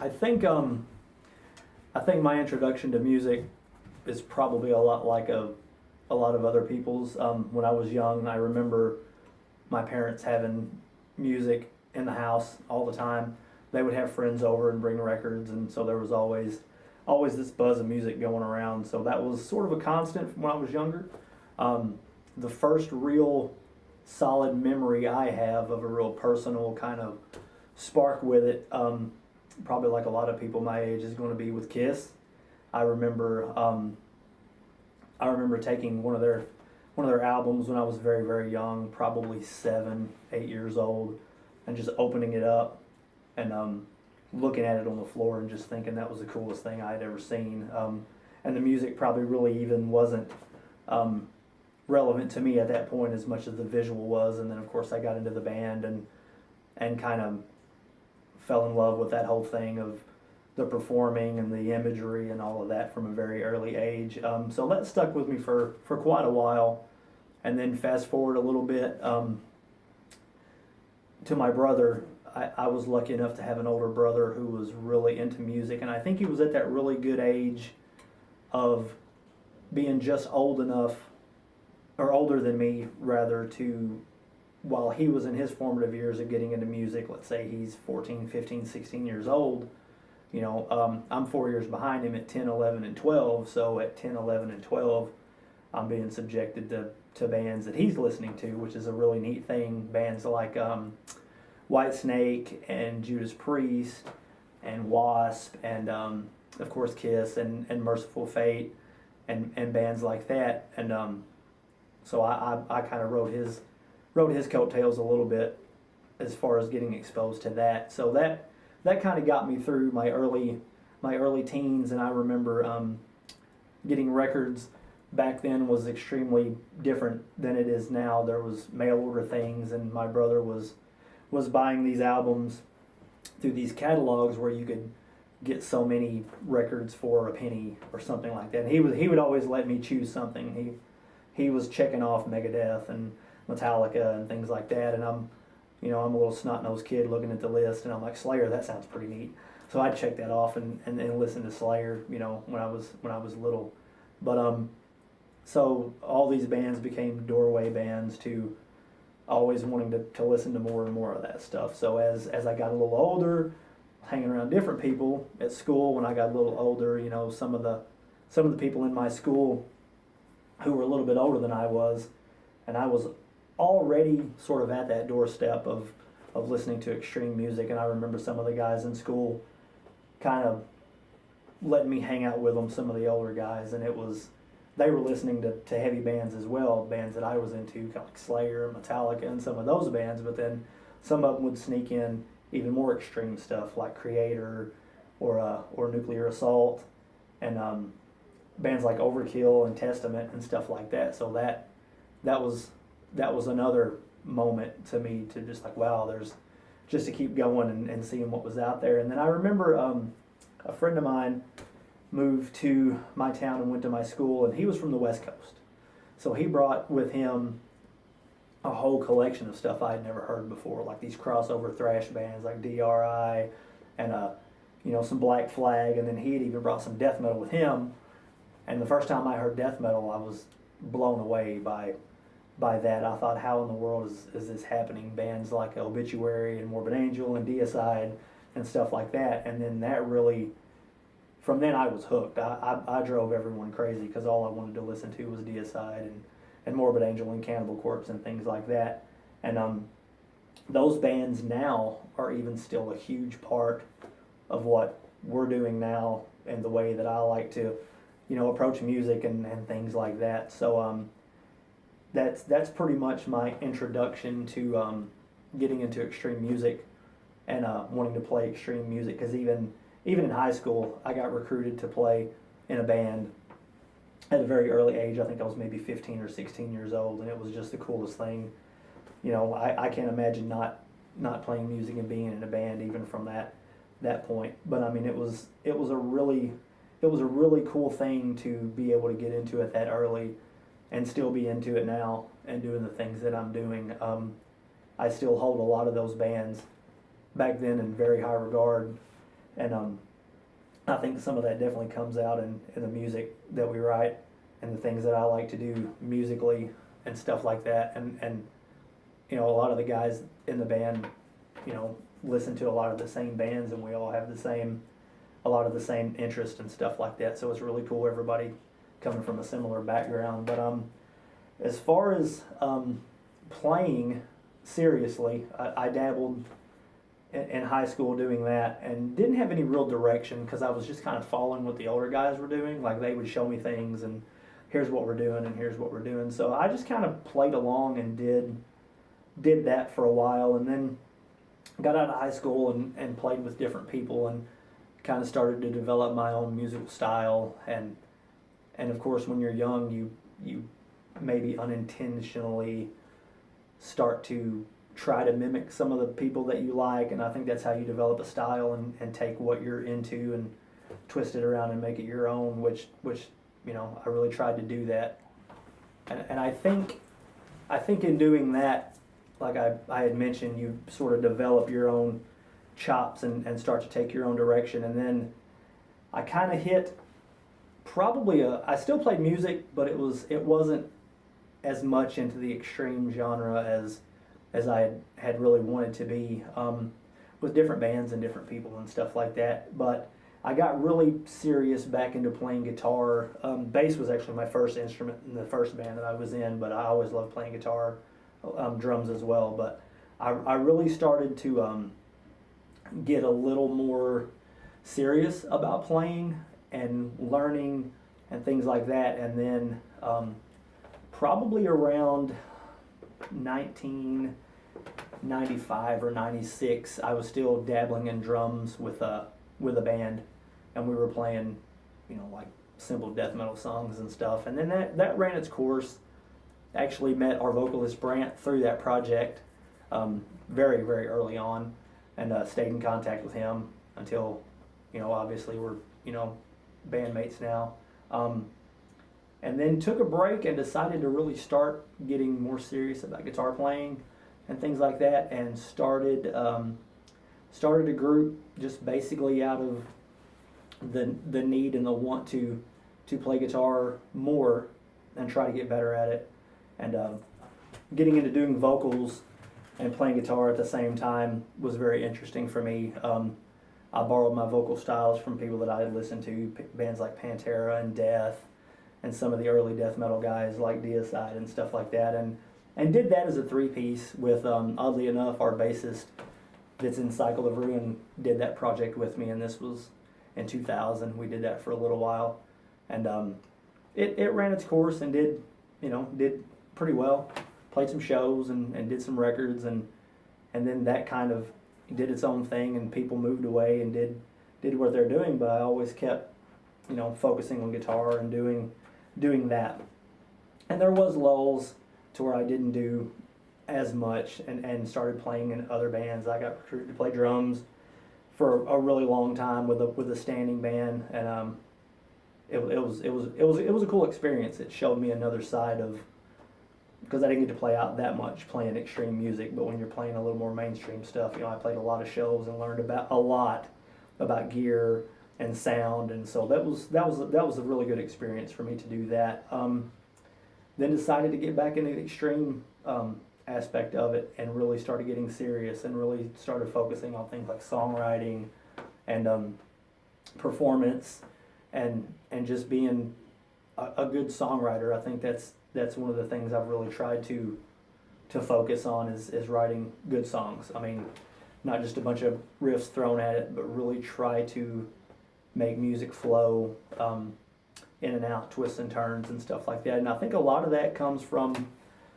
I think I think my introduction to music is probably a lot like a lot of other people's. When I was young, I remember my parents having music in the house all the time. They would have friends over and bring records, and so there was always this buzz of music going around. So that was sort of a constant when I was younger. Um, the first real solid memory I have of a real personal kind of spark with it, probably like a lot of people my age, is going to be with Kiss. I remember I remember taking one of their albums when I was very very young, probably 7, 8 years old, and just opening it up and looking at it on the floor and just thinking that was the coolest thing I had ever seen. And the music probably really even wasn't um, relevant to me at that point as much as the visual was. And then of course I got into the band and kind of fell in love with that whole thing of the performing and the imagery and all of that from a very early age. So that stuck with me for quite a while. And then fast forward a little bit to my brother. I was lucky enough to have an older brother who was really into music, and I think he was at that really good age of being just old enough, or older than me rather, to, while he was in his formative years of getting into music, let's say he's 14, 15, 16 years old, I'm 4 years behind him at 10, 11, and 12, so at 10, 11, and 12, I'm being subjected to bands that he's listening to, which is a really neat thing. Bands like Whitesnake and Judas Priest and Wasp and of course Kiss and Merciful Fate and bands like that. And so I kind of rode his coattails a little bit as far as getting exposed to that. So that kind of got me through my early teens. And I remember getting records back then was extremely different than it is now. There was mail order things, and my brother was buying these albums through these catalogs where you could get so many records for a penny or something like that. And he would always let me choose something. He was checking off Megadeth and Metallica and things like that, and I'm a little snot-nosed kid looking at the list, and I'm like, Slayer, that sounds pretty neat. So I'd check that off and listen to Slayer, when I was little. But so all these bands became doorway bands to always wanting to listen to more and more of that stuff. So as I got a little older, hanging around different people at school, when I got a little older, some of the people in my school who were a little bit older than I was, and I was already sort of at that doorstep of listening to extreme music. And I remember some of the guys in school kind of letting me hang out with them, some of the older guys, and they were listening to heavy bands as well, bands that I was into, kind of like Slayer, Metallica, and some of those bands. But then some of them would sneak in even more extreme stuff like Creator or Nuclear Assault, and bands like Overkill and Testament and stuff like that. So that was another moment to me to just like, wow, there's just to keep going and seeing what was out there. And then I remember a friend of mine moved to my town and went to my school, and he was from the West Coast. So he brought with him a whole collection of stuff I had never heard before, like these crossover thrash bands like DRI and some Black Flag, and then he had even brought some death metal with him. And the first time I heard death metal, I was blown away by that. I thought, how in the world is this happening? Bands like Obituary and Morbid Angel and Deicide and stuff like that. And then that really, from then I was hooked. I drove everyone crazy because all I wanted to listen to was Deicide and Morbid Angel and Cannibal Corpse and things like that. And those bands now are even still a huge part of what we're doing now and the way that I like to, approach music and things like that. So that's pretty much my introduction to getting into extreme music and wanting to play extreme music. Because even in high school, I got recruited to play in a band at a very early age. I think I was maybe 15 or 16 years old, and it was just the coolest thing. I can't imagine not playing music and being in a band even from that point. But I mean, it was a really cool thing to be able to get into it that early and still be into it now and doing the things that I'm doing. I still hold a lot of those bands back then in very high regard, And I think some of that definitely comes out in the music that we write and the things that I like to do musically and stuff like that. And you know, a lot of the guys in the band, you know, listen to a lot of the same bands, and we all have a lot of the same interest and stuff like that. So it's really cool, everybody coming from a similar background. But as far as playing seriously, I dabbled in high school doing that, and didn't have any real direction because I was just kind of following what the older guys were doing. Like, they would show me things, and here's what we're doing, and here's what we're doing. So I just kind of played along and did that for a while, and then got out of high school and played with different people, and kind of started to develop my own musical style. And of course, when you're young, you maybe unintentionally start to try to mimic some of the people that you like, and I think that's how you develop a style and take what you're into and twist it around and make it your own, which you know, I really tried to do that. And I think in doing that, like I had mentioned, you sort of develop your own chops and start to take your own direction. And then I kind of hit probably I still played music, but it wasn't as much into the extreme genre as I had really wanted to be, with different bands and different people and stuff like that. But I got really serious back into playing guitar. Bass was actually my first instrument in the first band that I was in, but I always loved playing guitar, drums as well. But I really started to get a little more serious about playing and learning and things like that. And then probably around 1995 or 96, I was still dabbling in drums with a band, and we were playing, you know, like simple death metal songs and stuff. And then that ran its course. Actually met our vocalist Brant through that project very, very early on, and stayed in contact with him until, you know, obviously we're, you know, bandmates now. And then took a break and decided to really start getting more serious about guitar playing and things like that, and started a group just basically out of the need and the want to play guitar more and try to get better at it. And getting into doing vocals and playing guitar at the same time was very interesting for me. I borrowed my vocal styles from people that I had listened to, bands like Pantera and Death, and some of the early death metal guys like Deicide and stuff like that, and did that as a three-piece with, oddly enough, our bassist that's in Cycle of Ruin did that project with me, and this was in 2000. We did that for a little while, and it ran its course and did pretty well. Played some shows and did some records, and then that kind of did its own thing, and people moved away and did what they're doing, but I always kept, you know, focusing on guitar and doing that. And there was lulls to where I didn't do as much and started playing in other bands. I got recruited to play drums for a really long time with a standing band, and it was a cool experience. It showed me another side of, because I didn't get to play out that much playing extreme music, but when you're playing a little more mainstream stuff, you know, I played a lot of shows and learned a lot about gear and sound, and so that was a really good experience for me to do that. Then decided to get back into the extreme aspect of it and really started getting serious and really started focusing on things like songwriting and performance and just being a good songwriter. I think that's one of the things I've really tried to focus on is writing good songs. I mean, not just a bunch of riffs thrown at it, but really try to make music flow in and out, twists and turns and stuff like that. And I think a lot of that comes from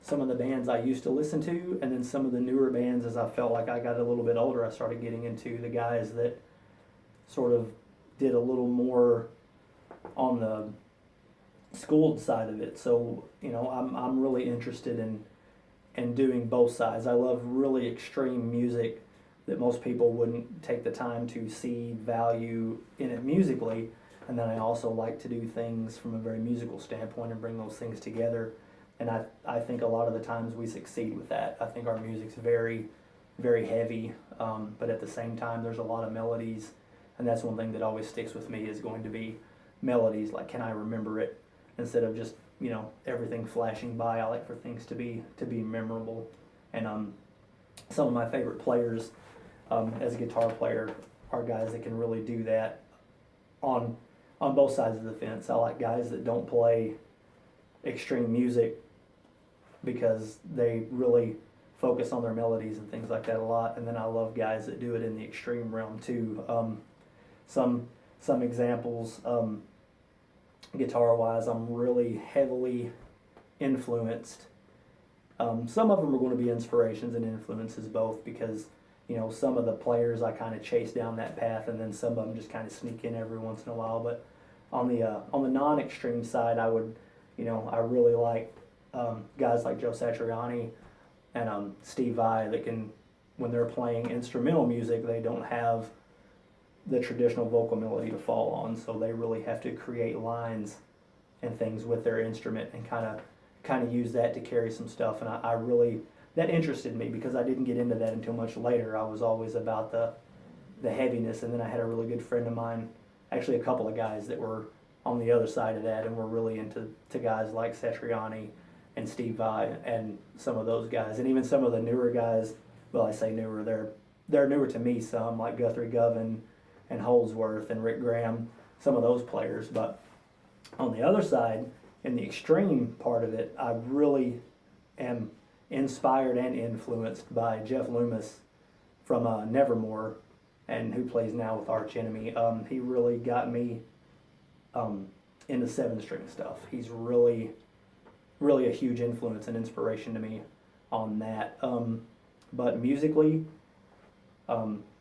some of the bands I used to listen to, and then some of the newer bands. As I felt like I got a little bit older, I started getting into the guys that sort of did a little more on the schooled side of it. So, you know, I'm really interested in doing both sides. I love really extreme music that most people wouldn't take the time to see value in it musically, and then I also like to do things from a very musical standpoint and bring those things together. And I think a lot of the times we succeed with that. I think our music's very, very heavy, but at the same time there's a lot of melodies and that's one thing that always sticks with me is going to be melodies. Like, can I remember it instead of just everything flashing by? I like for things to be memorable, and some of my favorite players as a guitar player are guys that can really do that on both sides of the fence. I like guys that don't play extreme music because they really focus on their melodies and things like that a lot. And then I love guys that do it in the extreme realm too. Some examples, guitar-wise, I'm really heavily influenced. Some of them are going to be inspirations and influences both, because some of the players I kind of chase down that path, and then some of them just kind of sneak in every once in a while. But on the non-extreme side, I would, I really like guys like Joe Satriani and Steve Vai that can, when they're playing instrumental music, they don't have the traditional vocal melody to fall on, so they really have to create lines and things with their instrument and kind of use that to carry some stuff. And I really, that interested me because I didn't get into that until much later. I was always about the heaviness, and then I had a really good friend of mine, actually a couple of guys that were on the other side of that and were really into guys like Satriani and Steve Vai and some of those guys, and even some of the newer guys. Well, I say newer, they're newer to me, some like Guthrie Govan and Holdsworth and Rick Graham, some of those players. But on the other side, in the extreme part of it, I really am inspired and influenced by Jeff Loomis from Nevermore, and who plays now with Arch Enemy. He really got me into 7-string stuff. He's really a huge influence and inspiration to me on that. But musically,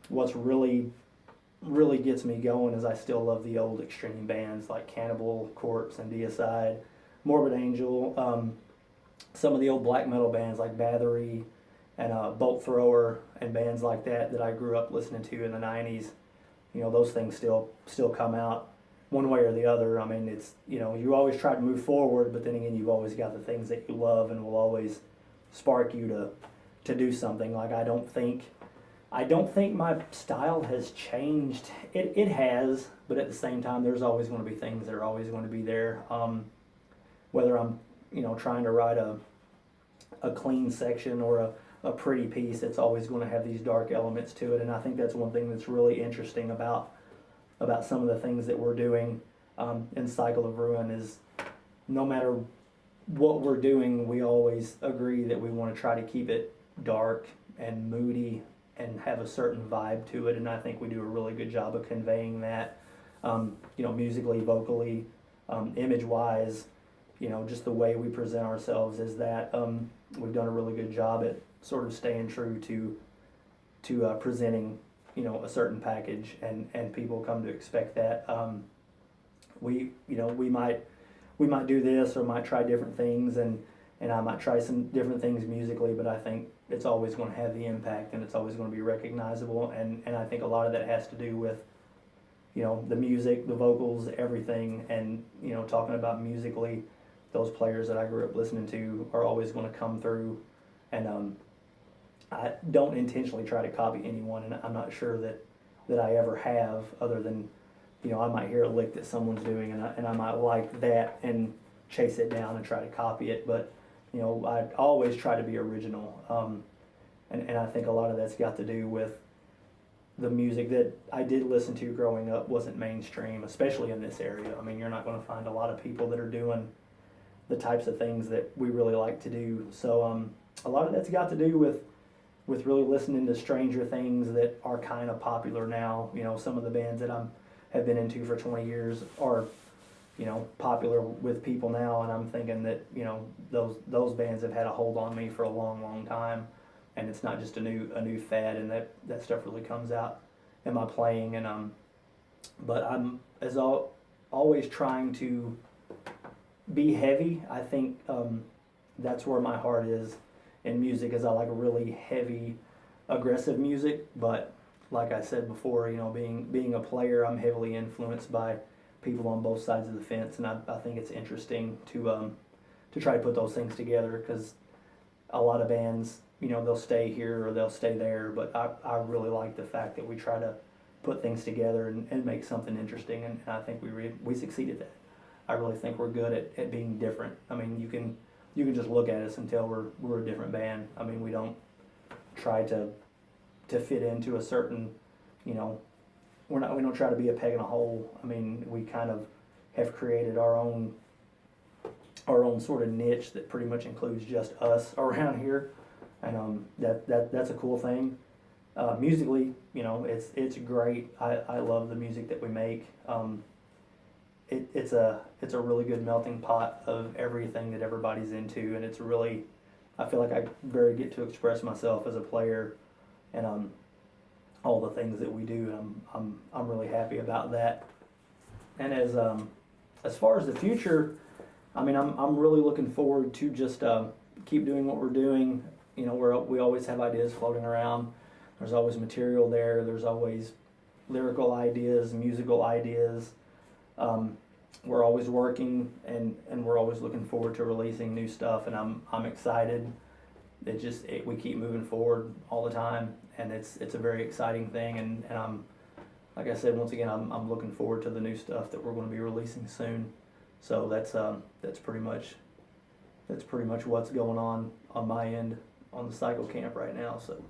what's really gets me going is I still love the old extreme bands like Cannibal Corpse and Deicide, Morbid Angel, some of the old black metal bands like Bathory and Bolt Thrower and bands like that I grew up listening to in the 90s. Those things still come out one way or the other. I mean, it's, you always try to move forward, but then again, you've always got the things that you love and will always spark you to do something. Like, I don't think my style has changed. It has, but at the same time, there's always going to be things that are always going to be there. Whether I'm, trying to write a clean section or a pretty piece, it's always going to have these dark elements to it. And I think that's one thing that's really interesting about some of the things that we're doing in Cycle of Ruin is, no matter what we're doing, we always agree that we want to try to keep it dark and moody and have a certain vibe to it. And I think we do a really good job of conveying that, musically, vocally, image-wise, just the way we present ourselves is that we've done a really good job at sort of staying true to presenting, a certain package, and people come to expect that. We might do this or might try different things, and I might try some different things musically, but I think it's always going to have the impact and it's always going to be recognizable, and I think a lot of that has to do with the music, the vocals, everything, and talking about musically, those players that I grew up listening to are always going to come through, and I don't intentionally try to copy anyone, and I'm not sure that I ever have, other than I might hear a lick that someone's doing, and I might like that and chase it down and try to copy it, but I always try to be original, and I think a lot of that's got to do with the music that I did listen to growing up wasn't mainstream, especially in this area. I mean, you're not going to find a lot of people that are doing the types of things that we really like to do. So a lot of that's got to do with really listening to stranger things that are kind of popular now. Some of the bands that have been into for 20 years are popular with people now, and I'm thinking that those bands have had a hold on me for a long time, and it's not just a new fad, and that stuff really comes out in my playing, and but I'm always trying to be heavy. I think that's where my heart is in music, is I like really heavy, aggressive music, but like I said before, being a player, I'm heavily influenced by people on both sides of the fence, and I think it's interesting to try to put those things together, because a lot of bands, they'll stay here or they'll stay there, but I really like the fact that we try to put things together and make something interesting, and I think we succeeded at that. I really think we're good at being different. I mean, you can just look at us and tell we're a different band. I mean, we don't try to fit into a certain, you know, we don't try to be a peg in a hole. I mean, we kind of have created our own sort of niche that pretty much includes just us around here, and that's a cool thing. Musically, you know, it's great. I love the music that we make. It's a really good melting pot of everything that everybody's into, and it's really, I feel like I very get to express myself as a player, and all the things that we do, and I'm really happy about that. And as far as the future, I mean, I'm really looking forward to just keep doing what we're doing. You know, we always have ideas floating around. There's always material there. There's always lyrical ideas, musical ideas. We're always working, and we're always looking forward to releasing new stuff, and I'm excited. We keep moving forward all the time, and it's a very exciting thing, and I'm, like I said, once again, I'm looking forward to the new stuff that we're going to be releasing soon. So that's pretty much what's going on my end on the cycle camp right now. So.